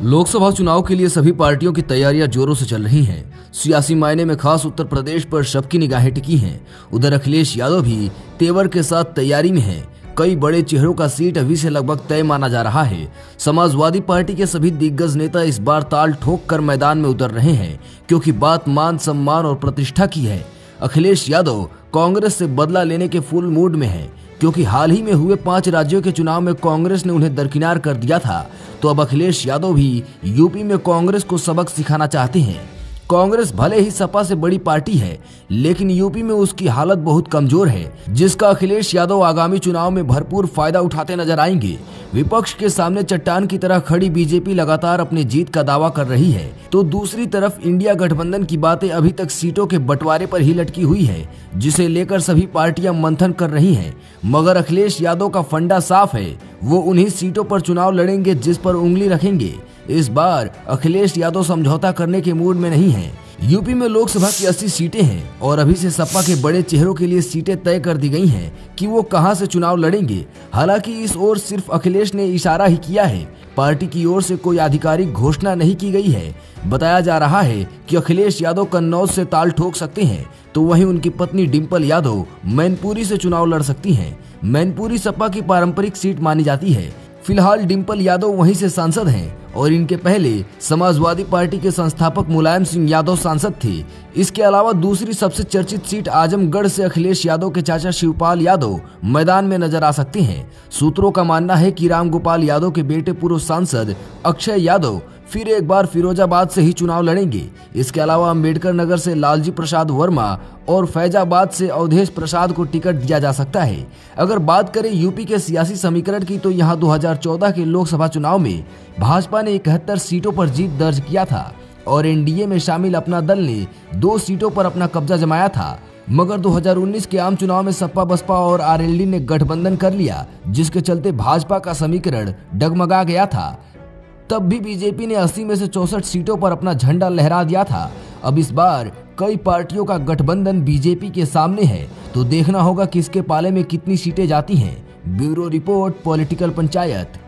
लोकसभा चुनाव के लिए सभी पार्टियों की तैयारियां जोरों से चल रही हैं। सियासी मायने में खास उत्तर प्रदेश पर सबकी निगाहें टिकी हैं। उधर अखिलेश यादव भी तेवर के साथ तैयारी में हैं। कई बड़े चेहरों का सीट अभी से लगभग तय माना जा रहा है। समाजवादी पार्टी के सभी दिग्गज नेता इस बार ताल ठोक कर मैदान में उतर रहे हैं, क्योंकि बात मान सम्मान और प्रतिष्ठा की है। अखिलेश यादव कांग्रेस से बदला लेने के फुल मूड में है, क्योंकि हाल ही में हुए 5 राज्यों के चुनाव में कांग्रेस ने उन्हें दरकिनार कर दिया था। तो अब अखिलेश यादव भी यूपी में कांग्रेस को सबक सिखाना चाहते हैं। कांग्रेस भले ही सपा से बड़ी पार्टी है, लेकिन यूपी में उसकी हालत बहुत कमजोर है, जिसका अखिलेश यादव आगामी चुनाव में भरपूर फायदा उठाते नजर आएंगे। विपक्ष के सामने चट्टान की तरह खड़ी बीजेपी लगातार अपनी जीत का दावा कर रही है, तो दूसरी तरफ इंडिया गठबंधन की बातें अभी तक सीटों के बंटवारे पर ही लटकी हुई है, जिसे लेकर सभी पार्टियां मंथन कर रही हैं। मगर अखिलेश यादव का फंडा साफ है, वो उन्हीं सीटों पर चुनाव लड़ेंगे जिस पर उंगली रखेंगे। इस बार अखिलेश यादव समझौता करने के मूड में नहीं है। यूपी में लोकसभा की 80 सीटें हैं और अभी से सपा के बड़े चेहरों के लिए सीटें तय कर दी गई हैं कि वो कहां से चुनाव लड़ेंगे। हालांकि इस ओर सिर्फ अखिलेश ने इशारा ही किया है, पार्टी की ओर से कोई आधिकारिक घोषणा नहीं की गई है। बताया जा रहा है कि अखिलेश यादव कन्नौज से ताल ठोक सकते हैं, तो वहीं उनकी पत्नी डिंपल यादव मैनपुरी से चुनाव लड़ सकती हैं। मैनपुरी सपा की पारंपरिक सीट मानी जाती है। फिलहाल डिंपल यादव वहीं से सांसद हैं और इनके पहले समाजवादी पार्टी के संस्थापक मुलायम सिंह यादव सांसद थे। इसके अलावा दूसरी सबसे चर्चित सीट आजमगढ़ से अखिलेश यादव के चाचा शिवपाल यादव मैदान में नजर आ सकते हैं। सूत्रों का मानना है कि रामगोपाल यादव के बेटे पूर्व सांसद अक्षय यादव फिर एक बार फिरोजाबाद से ही चुनाव लड़ेंगे। इसके अलावा अम्बेडकर नगर से लालजी प्रसाद वर्मा और फैजाबाद से अवधेश प्रसाद को टिकट दिया जा सकता है। अगर बात करें यूपी के सियासी समीकरण की, तो यहाँ 2014 के लोकसभा चुनाव में भाजपा ने 71 सीटों पर जीत दर्ज किया था और एनडीए में शामिल अपना दल ने 2 सीटों पर अपना कब्जा जमाया था। मगर 2019 के आम चुनाव में सपा बसपा और आरएलडी ने गठबंधन कर लिया, जिसके चलते भाजपा का समीकरण डगमगा गया था। तब भी बीजेपी ने 80 में से 64 सीटों पर अपना झंडा लहरा दिया था। अब इस बार कई पार्टियों का गठबंधन बीजेपी के सामने है, तो देखना होगा किसके पाले में कितनी सीटें जाती हैं। Bureau report, political panchayat.